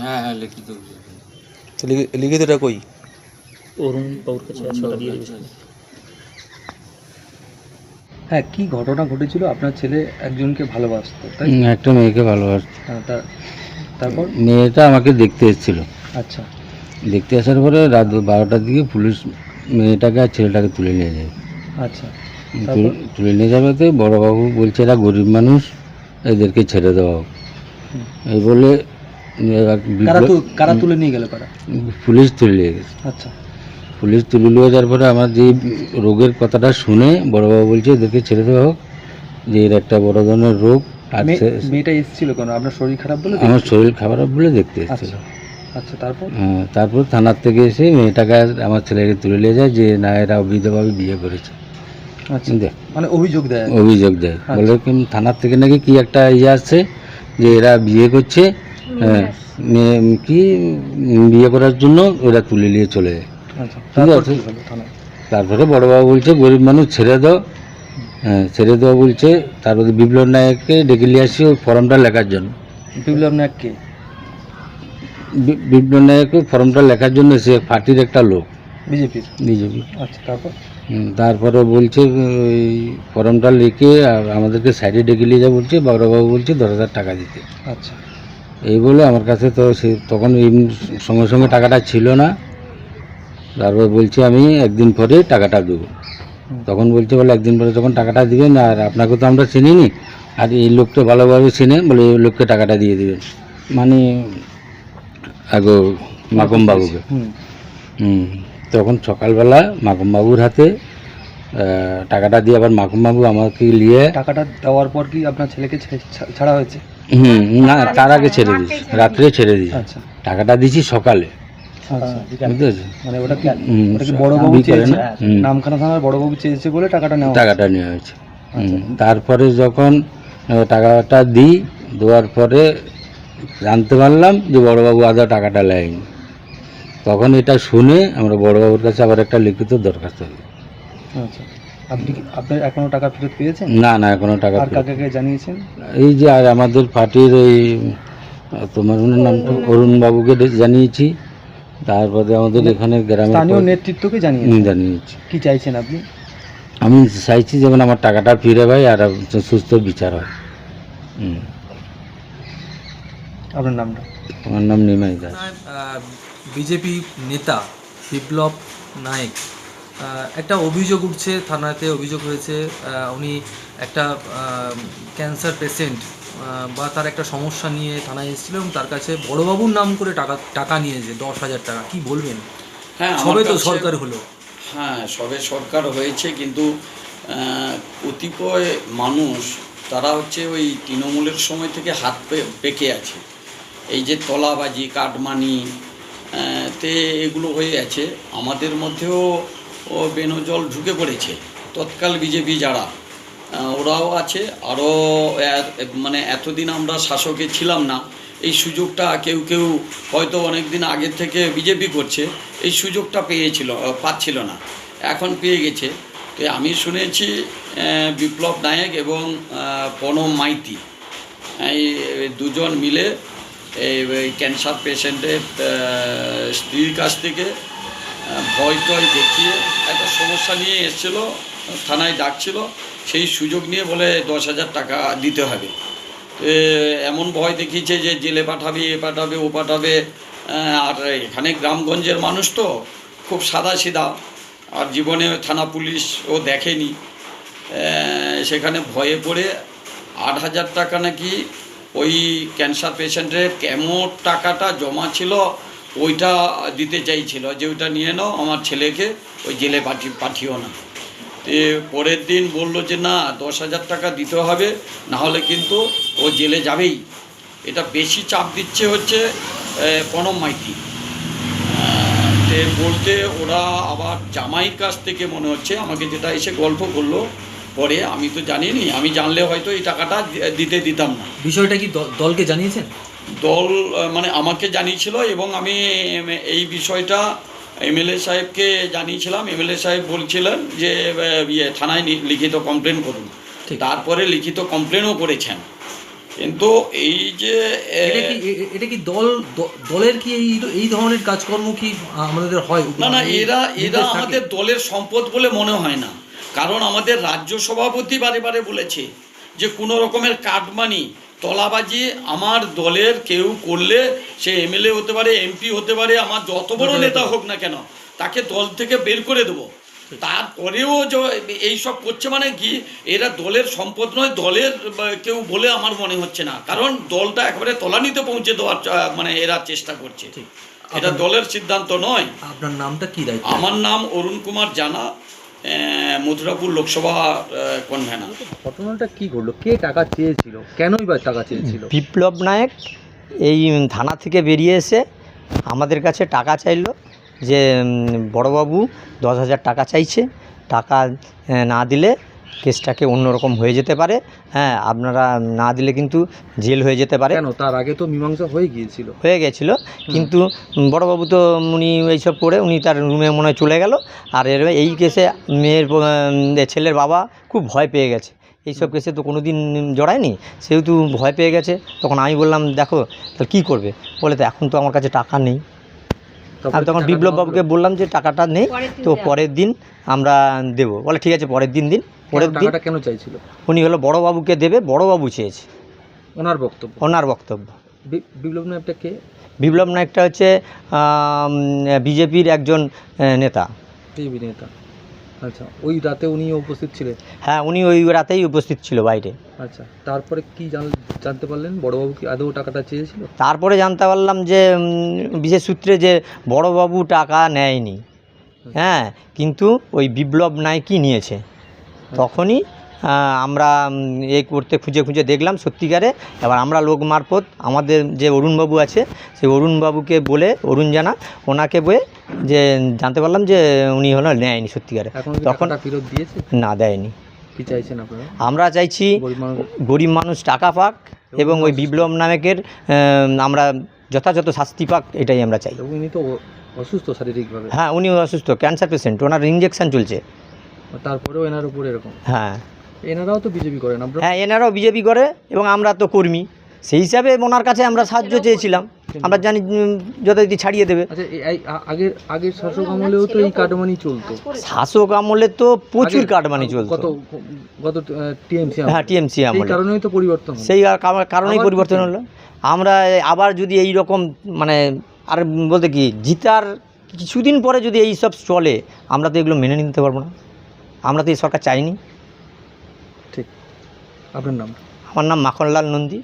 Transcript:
হ্যাঁ হ্যাঁ লিখিত অভিযোগ। তো লিখিতটা কই? অরুণ বাবুর কাছে আছে, ওটা দিয়ে দেবে। হ্যাঁ, কি ঘটনা ঘটেছিল? আপনার ছেলে একজনকে ভালোবাসতো, তাই তো? একটা মেয়েকে ভালোবাসত। হ্যাঁ, তারপর? মেয়েটা আমাকে দেখতে এসেছিল। আচ্ছা দেখতে আসার পরে রাত 12টার দিকে পুলিশ মেয়েটাকে আর ছেলেটাকে তুলে নিয়ে যায়। আচ্ছা, তারপর? তুলে নিয়ে যাবেতে বড়োবাবু বলছে এরা গরিব মানুষ, এদেরকে ছেড়ে দেওয়া হোক। হুম। এই বলে কারা তুলে নিয়ে গেল? কারা? পুলিশ তুলে নিয়ে গেছে। আচ্ছা, পুলিশ তুলে নিয়ে যাওয়ার পরে আমার যে রোগের কথাটা শুনে বড়োবাবু বলছে এদেরকে ছেড়ে দেওয়া হোক, যে এর একটা বড় ধরনের রোগ। আর মেয়েটা এসেছিল কেন? আপনার শরীর খারাপ বলে? আমার শরীর খারাপ বলে দেখতে এসেছিল। আচ্ছা, তারপর? হ্যাঁ, তারপর থানার থেকে এসে মেয়েটাকে আর আমার ছেলেকে তুলে নিয়ে যায় যে না এরা অবৈধভাবে বিয়ে করেছে। আচ্ছা, মানে অভিযোগ দেয়? অভিযোগ দেয়, বলে কি থানার থেকে নাকি কি একটা ইয়ে আসছে যে এরা বিয়ে করছে, হ্যাঁ, কি বিয়ে করার জন্য ওরা তুলে নিয়ে চলে যায়। আচ্ছা, ঠিক আছে। তারপরে বড়োবাবু বলছে গরিব মানুষ ছেড়ে দাও, হ্যাঁ ছেড়ে দেওয়া বলছে। তারপরে বিপ্লব নায়ককে ডেকে নিয়ে আসি ওই ফর্মটা লেখার জন্য। বিপ্লব নায়ককে? বিপ্লব নায়ককে ফর্মটা লেখার জন্য সে পার্টির একটা লোক, বিজেপি। আচ্ছা, তারপর? তারপরে বলছে ওই ফর্মটা লিখে আর আমাদেরকে সাইডে ডেকে নিয়ে যা বলছে, বড়োবাবু বলছে 10,000 টাকা দিতে। আচ্ছা, এই বলে আমার কাছে তো সে তখন সঙ্গে সঙ্গে টাকাটা ছিল না। তারপর বলছে আমি একদিন পরে টাকাটা দেবো। তখন বলছে বলে একদিন পরে যখন টাকাটা দিবেন, আর আপনাকে তো আমরা চিনিনি, আর এই লোকটা ভালোভাবে চিনে, বলে এই লোককে টাকাটা দিয়ে দিবেন, মানে আগো মাকমবাবুকে। তখন সকালবেলা মাকমবাবুর হাতে টাকাটা দিয়ে আবার মাকমবাবু আমাকে নিয়ে। টাকাটা দেওয়ার পর কি আপনার ছেলেকে ছাড়া হয়েছে? না, তার আগে ছেড়ে দিয়েছি, রাত্রে ছেড়ে দিয়েছি। আচ্ছা, টাকাটা দিয়েছি সকালে। আচ্ছা, বুঝতে পারছি। মানে ওটা কি বড়বাবু চেয়েছে? নামখানা থানার বড়বাবু চেয়েছে বলে টাকাটা নেওয়া হয়েছে। তারপরে যখন টাকাটা দিই, দেওয়ার পরে জানতে পারলাম যে বড়োবাবু আদৌ টাকাটা নেয়নি। তখন এটা শুনে আমরা বড়োবাবুর কাছে আবার একটা লিখিত দরখাস্ত দিই। আচ্ছা, আপনি এখনো টাকা ফেরত পেয়েছেন? না না, এখনো টাকা। আর কাকে জানিয়েছেন? এই যে আর আমাদের পার্টির ওই তোমার নামটা অরুণ বাবুকে জানিয়েছি। তারপরে আমাদের এখানে গ্রামের স্থানীয় নেতৃত্বকে জানিয়েছি। কি চাইছেন আপনি? আমি চাইছি যেমন আমার টাকাটা ফিরে পাই আর সুস্থ বিচার হয়। আপনার নামটা? আমার নাম নিমাই দাস। বিজেপি নেতা বিপ্লব নায়েক একটা অভিযোগ উঠছে, থানাতে অভিযোগ হয়েছে উনি একটা ক্যান্সার পেশেন্ট বা তার একটা সমস্যা নিয়ে থানায় এসেছিল এবং তার কাছে বড়োবাবুর নাম করে টাকা নিয়েছে 10,000 টাকা। কি বলবেন? হ্যাঁ, সবে তো সরকার হলো। হ্যাঁ, সবে সরকার হয়েছে, কিন্তু কতিপয় মানুষ তারা হচ্ছে ওই তৃণমূলের সময় থেকে হাত পেকে আছে। এই যে তলাবাজি, কাটমানি তে এগুলো হয়ে আছে। আমাদের মধ্যেও বেনজল ঢুকে পড়েছে। তৎকাল বিজেপি যারা ওরাও আছে, আরও মানে এতদিন আমরা শাসকে ছিলাম না, এই সুযোগটা কেউ কেউ হয়তো অনেক দিন আগের থেকে বিজেপি করছে, এই সুযোগটা পাচ্ছিল না, এখন পেয়ে গেছে। তো আমি শুনেছি বিপ্লব নায়েক এবং প্রণব মাইতি এই দুজন মিলে এই ক্যান্সার পেশেন্টের স্ত্রীর কাছ থেকে ভয় টয় দেখিয়ে একটা সমস্যা নিয়ে এসেছিল, থানায় ডাকছিল, সেই সুযোগ নিয়ে বলে 10,000 টাকা দিতে হবে। এমন ভয় দেখিয়েছে যে জেলে পাঠাবে, এ পাঠাবে, ও পাঠাবে। আর এখানে গ্রামগঞ্জের মানুষ তো খুব সাদাসিধা, আর জীবনে থানা পুলিশও দেখেনি। সেখানে ভয়ে পড়ে 8,000 টাকা নাকি ওই ক্যান্সার পেশেন্টের কেমন টাকাটা জমা ছিল ওইটা দিতে চাইছিল, যে ওইটা নিয়ে নাও, আমার ছেলেকে ওই জেলে পাঠিও না। পরের দিন বলল যে না, 10,000 টাকা দিতে হবে, নাহলে কিন্তু ও জেলে যাবেই। এটা বেশি চাপ দিচ্ছে হচ্ছে প্রণব মাইতি। বলতে ওরা আবার জামাইয়ের কাছ থেকে মনে হচ্ছে, আমাকে যেটা এসে গল্প করলো, পরে আমি তো জানিনি, আমি জানলে হয়তো এই টাকাটা দিতাম না। বিষয়টা কি দলকে জানিয়েছেন? দল মানে আমাকে জানিয়েছিল এবং আমি এই বিষয়টা এমএলএ সাহেবকে জানিয়েছিলাম। এমএলএ সাহেব বলছিলেন যে থানায় লিখিত কমপ্লেন করুন। তারপরে লিখিত কমপ্লেনও করেছেন, কিন্তু এই যে এটা কি দলের কি এই ধরনের কাজকর্ম কি আমাদের হয়? না, এরা আমাদের দলের সম্পদ বলে মনে হয় না। কারণ আমাদের রাজ্য সভাপতি বারে বারে বলেছে যে কোনো রকমের কাটমানি তলাবাজি আমার দলের কেউ করলে, সে এমএলএ হতে পারে, এমপি হতে পারে, আমার যত বড় নেতা হোক না কেন, তাকে দল থেকে বের করে দেবো। তারপরেও এইসব করছে মানে কি, এরা দলের সম্পদ নয়, দলের কেউ বলে আমার মনে হচ্ছে না। কারণ দলটা একেবারে তলানিতে পৌঁছে দেওয়ার মানে এরা চেষ্টা করছে। এটা দলের সিদ্ধান্ত নয়। আপনার নামটা কি? আমার নাম অরুণ কুমার জানা, মথুরাপুর লোকসভা কনভেনার। ঘটনাটা কি ঘটলো? কে টাকা চেয়েছিল? কেনই বা টাকা চেয়েছিল? বিপ্লব নায়ক এই থানা থেকে বেরিয়ে এসে আমাদের কাছে টাকা চাইলো যে বড়বাবু 10,000 টাকা চাইছে, টাকা না দিলে কেসটাকে অন্যরকম হয়ে যেতে পারে, হ্যাঁ আপনারা না দিলে কিন্তু জেল হয়ে যেতে পারে। কেন? তার আগে তো মীমাংসা হয়ে গিয়েছিল, কিন্তু বড়বাবু তো উনি এইসব করে উনি তার রুমে মনে হয় চলে গেল। আর এই কেসে ছেলের বাবা খুব ভয় পেয়ে গেছে, এইসব কেসে তো কোনো দিন জড়ায়নি, সেহেতু ভয় পেয়ে গেছে। তখন আমি বললাম দেখো তাহলে কী করবে, বলে তো এখন তো আমার কাছে টাকা নেই। আমি তখন বিপ্লববাবুকে বললাম যে টাকাটা নেই, তো পরের দিন আমরা দেবো। বলে ঠিক আছে পরের দিন পরের দিন। কেন চাইছিল? উনি হলো বড়বাবুকে দেবে, বড়বাবু চেয়েছে, ওনার বক্তব্য। বিপ্লব নায়কটা কে? বিপ্লব নায়কটা হচ্ছে বিজেপির একজন নেতা। আচ্ছা, ওই রাতে উনি উপস্থিত ছিলেন? হ্যাঁ, উনি ওই রাতেই উপস্থিত ছিল বাইরে। আচ্ছা, তারপরে কি জানতে পারলেন? বড়বাবু কি আদৌ টাকাটা চেয়েছিল? তারপরে জানতে পারলাম যে বিশেষ সূত্রে যে বড়বাবু টাকা নেয়নি, হ্যাঁ, কিন্তু ওই বিপ্লব নায়কই নিয়েছে। তখনই আমরা করতে খুঁজে দেখলাম সত্যিকারে। এবার আমরা লোক মারফত আমাদের যে অরুণবাবু আছে, সেই অরুণবাবুকে বলে, অরুণ জানা, ওনাকে বলে যে জানতে পারলাম যে উনি হলো নেয়নি সত্যিকারে। তখন ফেরত দিয়েছে? না, দেয়নি। কি চাইছেন আপনারা? আমরা চাইছি গরিব মানুষ টাকা পাক এবং ওই বিপ্লব নায়কের আমরা যথাযথ শাস্তি পাক, এটাই আমরা চাই। উনি তো অসুস্থ শারীরিকভাবে? হ্যাঁ, উনি অসুস্থ, ক্যান্সার পেশেন্ট, ওনার ইঞ্জেকশন চলছে। তারপরেও এনার উপর এরকম? হ্যাঁ, এনারাও তো বিজেপি করেন? হ্যাঁ, এনারাও বিজেপি করে এবং আমরা তো কর্মী, সেই হিসাবে ওনার কাছে আমরা সাহায্য চেয়েছিলাম। আমরা জানি যথারীতি ছাড়িয়ে দেবে। আচ্ছা, আগের শাসক আমলেও তো এই কাটমানি চলতো? শাসক আমলে তো প্রচুর কাটমানি চলতো। গত টিএমসি? হ্যাঁ, টিএমসি আমলে। সেই কারণেই তো পরিবর্তন, সেই কারণেই পরিবর্তন হলো। আমরা আবার যদি এই রকম মানে আর বলতে কি জিতার কিছুদিন পরে যদি এই সব চলে, আমরা তো এগুলো মেনে নিতে পারবো না। আমরা তো এই সরকার চাইনি। ঠিক। আপনার নাম? আমার নাম মাখনলাল নন্দী।